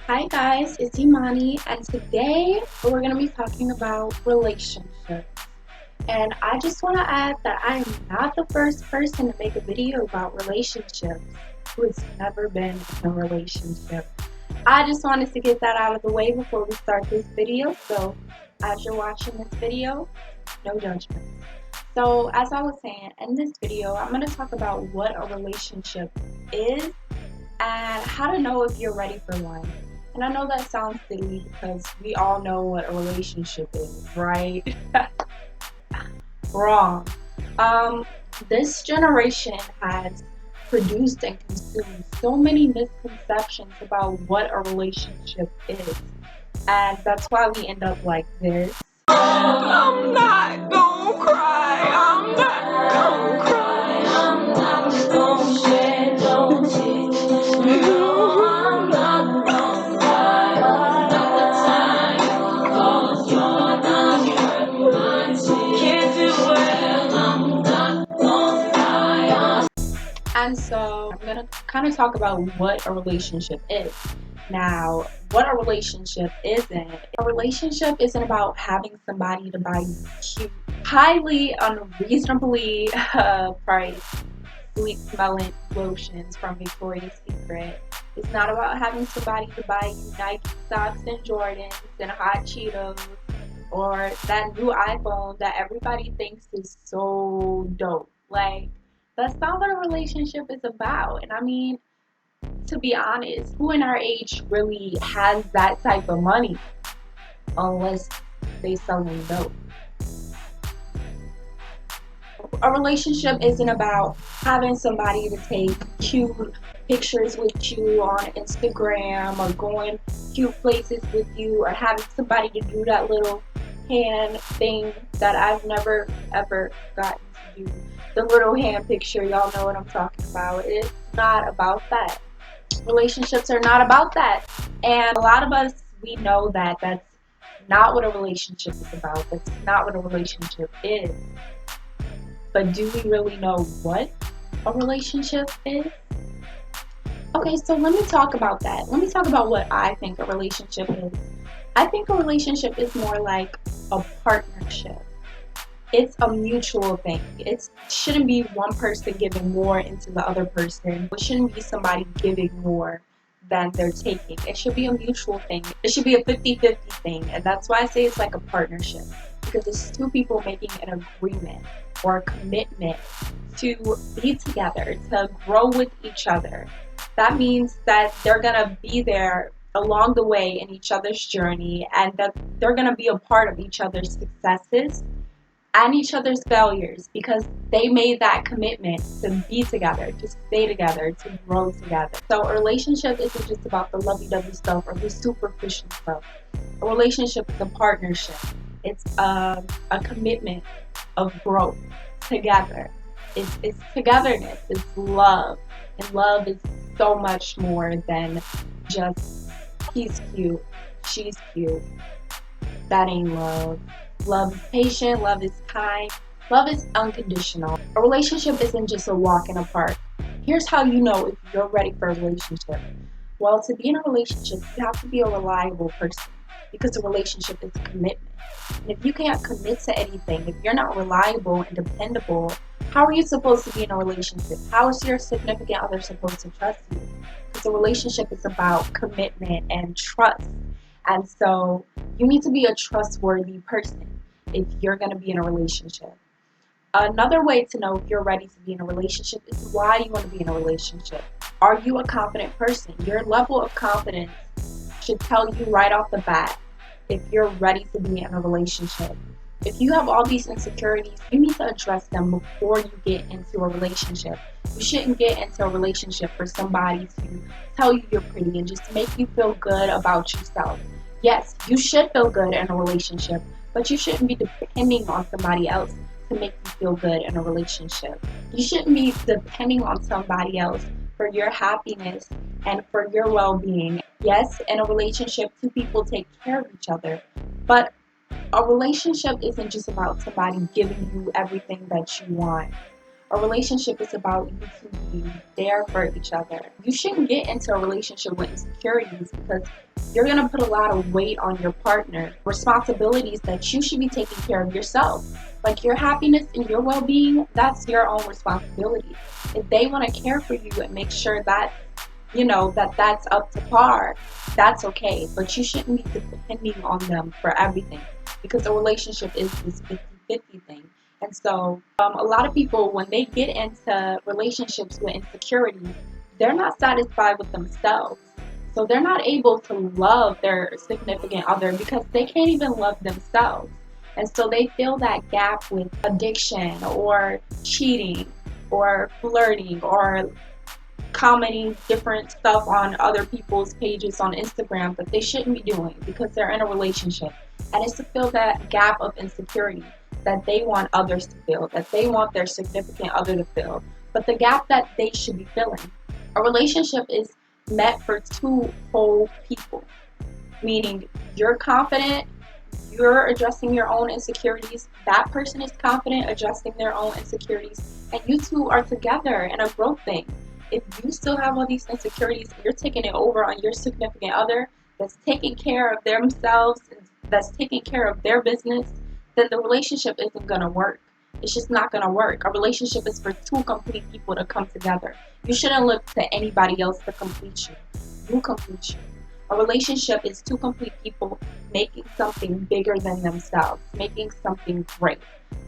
Hi guys, it's Imani, and today we're going to be talking about relationships. And I just want to add that I am not the first person to make a video about relationships who has never been in a relationship. I just wanted to get that out of the way before we start this video, so as you're watching this video, no judgment. So, as I was saying, in this video, I'm going to talk about what a relationship is and how to know if you're ready for one. And I know that sounds silly because we all know what a relationship is, right? Wrong. Um, this generation has produced and consumed so many misconceptions about what a relationship is. And that's why we end up like this. I'm not gonna cry. I'm not gonna cry. I'm not gonna shed no tears. No, I'm not gonna cry. Another time, 'cause you're not hurt my tears. Can't do it. I'm not gonna cry. And so I'm gonna kind of talk about what a relationship is. Now, what a relationship isn't. A relationship isn't about having somebody to buy you cute, highly unreasonably priced, sweet smelling lotions from Victoria's Secret. It's not about having somebody to buy you Nike socks and Jordans and hot Cheetos or that new iPhone that everybody thinks is so dope. Like, that's not what a relationship is about. And I mean, to be honest, who in our age really has that type of money unless they selling dope? A relationship isn't about having somebody to take cute pictures with you on Instagram or going cute places with you or having somebody to do that little hand thing that I've never ever gotten to do. The little hand picture, y'all know what I'm talking about. It's not about that. Relationships are not about that. And a lot of us, we know that that's not what a relationship is about. That's not what a relationship is. But do we really know what a relationship is? Okay, so let me talk about that. Let me talk about what I think a relationship is. I think a relationship is more like a partnership. It's a mutual thing. It shouldn't be one person giving more into the other person. It shouldn't be somebody giving more than they're taking. It should be a mutual thing. It should be a 50-50 thing. And that's why I say it's like a partnership. Because it's two people making an agreement or a commitment to be together, to grow with each other. That means that they're going to be there along the way in each other's journey and that they're going to be a part of each other's successes and each other's failures because they made that commitment to be together, to stay together, to grow together. So a relationship isn't just about the lovey-dovey stuff or the superficial stuff. A relationship is a partnership. It's a commitment of growth together. It's togetherness. It's love. And love is so much more than just he's cute, she's cute. That ain't love. Love is patient, love is kind, love is unconditional. A relationship isn't just a walk in a park. Here's how you know if you're ready for a relationship. Well, to be in a relationship, you have to be a reliable person because a relationship is commitment. And if you can't commit to anything, if you're not reliable and dependable, how are you supposed to be in a relationship? How is your significant other supposed to trust you? Because a relationship is about commitment and trust. And so you need to be a trustworthy person if you're going to be in a relationship. Another way to know if you're ready to be in a relationship is why you want to be in a relationship. Are you a confident person? Your level of confidence should tell you right off the bat if you're ready to be in a relationship. If you have all these insecurities, you need to address them before you get into a relationship. You shouldn't get into a relationship for somebody to tell you you're pretty and just make you feel good about yourself. Yes, you should feel good in a relationship, but you shouldn't be depending on somebody else to make you feel good in a relationship. You shouldn't be depending on somebody else for your happiness and for your well-being. Yes, in a relationship, two people take care of each other, but a relationship isn't just about somebody giving you everything that you want. A relationship is about you two being there for each other. You shouldn't get into a relationship with insecurities because you're going to put a lot of weight on your partner, responsibilities that you should be taking care of yourself. Like your happiness and your well-being, that's your own responsibility. If they want to care for you and make sure that, that's up to par, that's okay. But you shouldn't be depending on them for everything, because a relationship is this 50-50 thing. And so a lot of people, when they get into relationships with insecurity, they're not satisfied with themselves. So they're not able to love their significant other because they can't even love themselves. And so they fill that gap with addiction or cheating or flirting or commenting different stuff on other people's pages on Instagram that they shouldn't be doing because they're in a relationship. And it's to fill that gap of insecurity that they want others to fill, that they want their significant other to fill, but the gap that they should be filling. A relationship is meant for two whole people, meaning you're confident, you're addressing your own insecurities, that person is confident, addressing their own insecurities, and you two are together in a growth thing. If you still have all these insecurities, you're taking it over on your significant other that's taking care of themselves, that's taking care of their business, then the relationship isn't going to work. It's just not going to work. A relationship is for two complete people to come together. You shouldn't look to anybody else to complete you. You complete you. A relationship is two complete people making something bigger than themselves, making something great.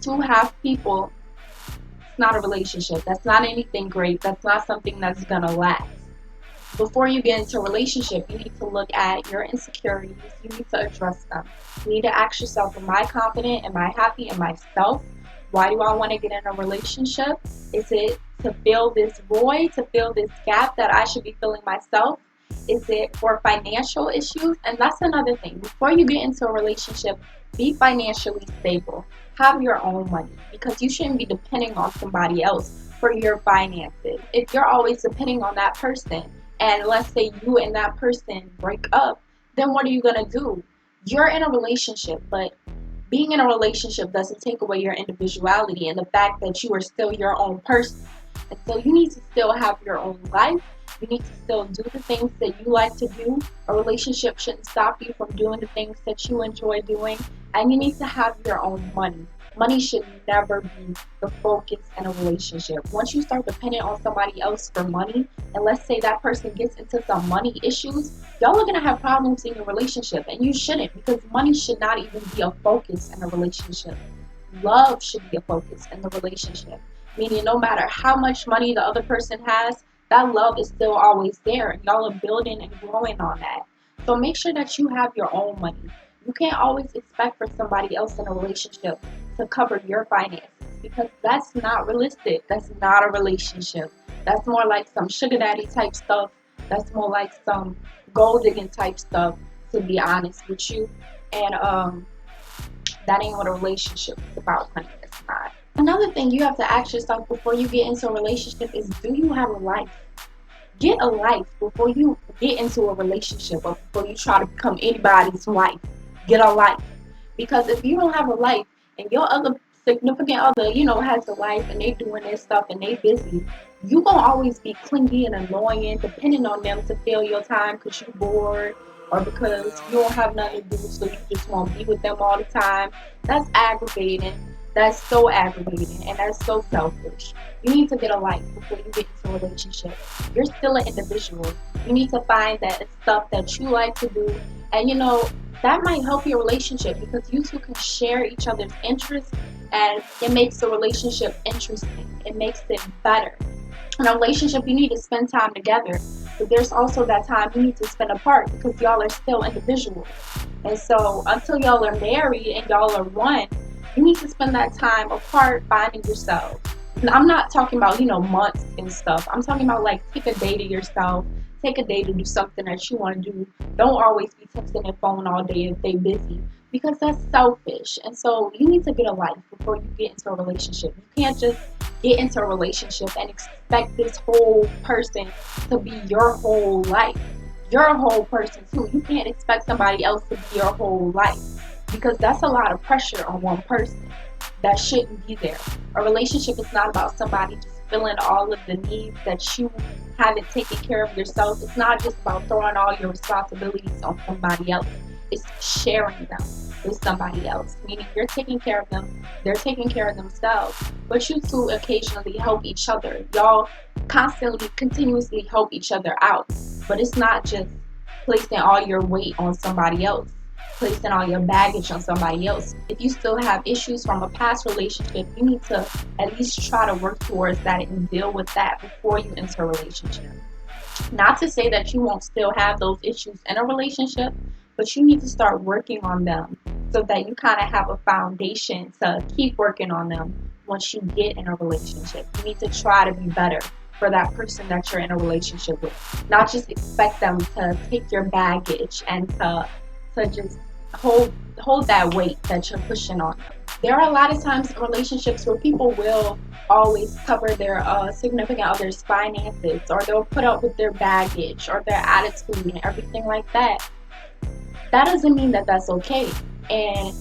Two half people, it's not a relationship. That's not anything great. That's not something that's going to last. Before you get into a relationship, you need to look at your insecurities. You need to address them. You need to ask yourself, am I confident? Am I happy in myself? Why do I want to get in a relationship? Is it to fill this void, to fill this gap that I should be filling myself? Is it for financial issues? And that's another thing. Before you get into a relationship, be financially stable. Have your own money, because you shouldn't be depending on somebody else for your finances. If you're always depending on that person, and let's say you and that person break up, then what are you going to do? You're in a relationship, but being in a relationship doesn't take away your individuality and the fact that you are still your own person. And so you need to still have your own life. You need to still do the things that you like to do. A relationship shouldn't stop you from doing the things that you enjoy doing. And you need to have your own money. Money should never be the focus in a relationship. Once you start depending on somebody else for money, and let's say that person gets into some money issues, y'all are going to have problems in your relationship. And you shouldn't, because money should not even be a focus in a relationship. Love should be a focus in the relationship. Meaning no matter how much money the other person has, that love is still always there. And y'all are building and growing on that. So make sure that you have your own money. You can't always expect for somebody else in a relationship to cover your finances, because that's not realistic. That's not a relationship. That's more like some sugar daddy type stuff. That's more like some gold digging type stuff, to be honest with you. And that ain't what a relationship is about, honey. It's not. Another thing you have to ask yourself before you get into a relationship is, do you have a life? Get a life before you get into a relationship, or before you try to become anybody's wife. Get a life. Because if you don't have a life and your other significant other, has a life and they doing their stuff and they busy, you gonna always be clingy and annoying, depending on them to fill your time because you're bored or because you don't have nothing to do, so you just want to be with them all the time. That's aggravating. That's so aggravating, and that's so selfish. You need to get a life before you get into a relationship. You're still an individual. You need to find that stuff that you like to do, and that might help your relationship, because you two can share each other's interests, and it makes the relationship interesting. It makes it better. In a relationship, you need to spend time together, but there's also that time you need to spend apart, because y'all are still individuals. And so until y'all are married and y'all are one, you need to spend that time apart finding yourself. And I'm not talking about, months and stuff. I'm talking about, like, take a day to yourself. Take a day to do something that you want to do. Don't always be texting your phone all day if they're busy, because that's selfish. And so you need to get a life before you get into a relationship. You can't just get into a relationship and expect this whole person to be your whole life. You're a whole person too. You can't expect somebody else to be your whole life, because that's a lot of pressure on one person that shouldn't be there. A relationship is not about somebody just fulfilling all of the needs that you haven't taken care of yourself. It's not just about throwing all your responsibilities on somebody else. It's sharing them with somebody else, meaning you're taking care of them, they're taking care of themselves, but you two occasionally help each other. Y'all constantly, continuously help each other out, but it's not just placing all your weight on somebody else, placing all your baggage on somebody else. If you still have issues from a past relationship, you need to at least try to work towards that and deal with that before you enter a relationship. Not to say that you won't still have those issues in a relationship, but you need to start working on them so that you kind of have a foundation to keep working on them once you get in a relationship. You need to try to be better for that person that you're in a relationship with. Not just expect them to take your baggage and to just hold that weight that you're pushing on them. There are a lot of times in relationships where people will always cover their significant other's finances, or they'll put up with their baggage or their attitude and everything like that. That doesn't mean that that's okay. And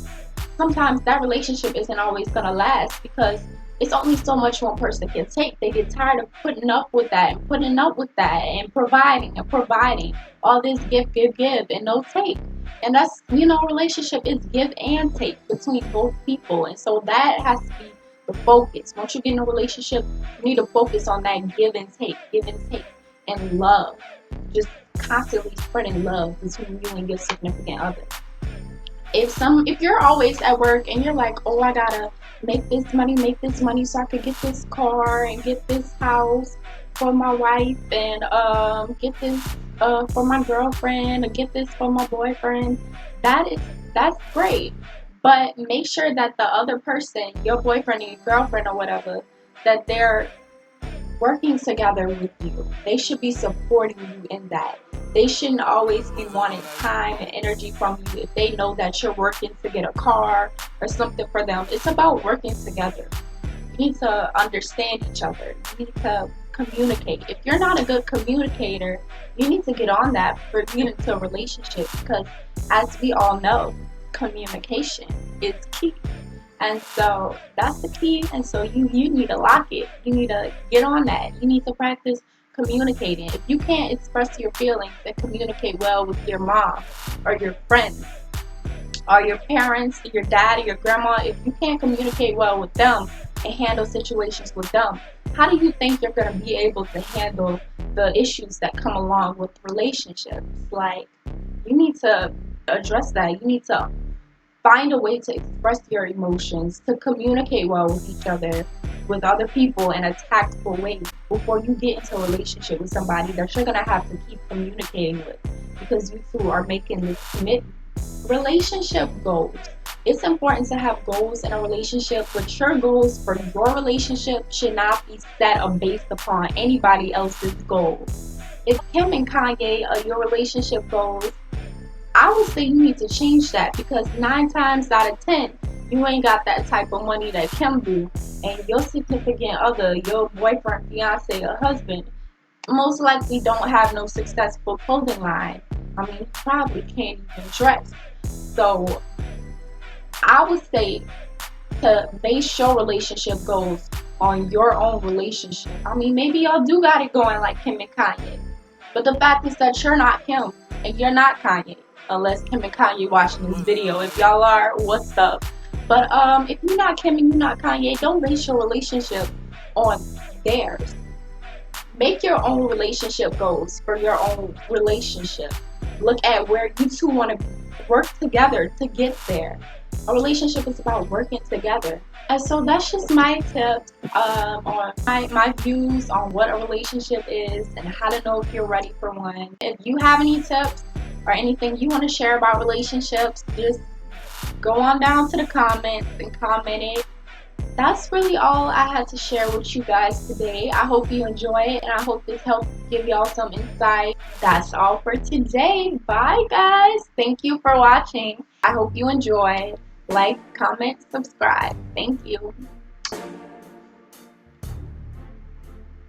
sometimes that relationship isn't always going to last because it's only so much one person can take. They get tired of putting up with that and putting up with that and providing all this give, and no take. And that's, relationship is give and take between both people. And so that has to be the focus. Once you get in a relationship, you need to focus on that give and take, and love. Just constantly spreading love between you and your significant other. If you're always at work and you're like, oh, I gotta make this money so I could get this car and get this house for my wife and get this for my girlfriend or get this for my boyfriend, that's great. But make sure that the other person, your boyfriend or your girlfriend or whatever, that they're working together with you. They should be supporting you in that. They shouldn't always be wanting time and energy from you if they know that you're working to get a car or something for them. It's about working together. You need to understand each other. You need to communicate. If you're not a good communicator, you need to get on that for getting into a relationship, because as we all know, communication is key. And so that's the key. And so you need to lock it. You need to get on that. You need to practice communicating. If you can't express your feelings and communicate well with your mom or your friends or your parents, your dad or your grandma, if you can't communicate well with them and handle situations with them, how do you think you're going to be able to handle the issues that come along with relationships? Like, you need to address that. You need to find a way to express your emotions, to communicate well with each other, with other people in a tactful way before you get into a relationship with somebody that you're going to have to keep communicating with, because you two are making this commitment. Relationship goals. It's important to have goals in a relationship, but your goals for your relationship should not be set or based upon anybody else's goals. If Kim and Kanye are your relationship goals, I would say you need to change that, because 9 times out of 10, you ain't got that type of money that Kim do, and your significant other, your boyfriend, fiance, or husband, most likely don't have no successful clothing line. I mean, he probably can't even dress. So I would say to base your relationship goals on your own relationship. I mean, maybe y'all do got it going like Kim and Kanye, but the fact is that you're not Kim and you're not Kanye, unless Kim and Kanye watching this video. If y'all are, what's up? But if you're not Kim and you're not Kanye, don't base your relationship on theirs. Make your own relationship goals for your own relationship. Look at where you two want to work together to get there. A relationship is about working together. And so that's just my tips on my views on what a relationship is and how to know if you're ready for one. If you have any tips or anything you want to share about relationships, just go on down to the comments and comment it. That's really all I had to share with you guys today. I hope you enjoy it, and I hope this helped give y'all some insight. That's all for today. Bye, guys. Thank you for watching. I hope you enjoyed. Like, comment, subscribe. Thank you.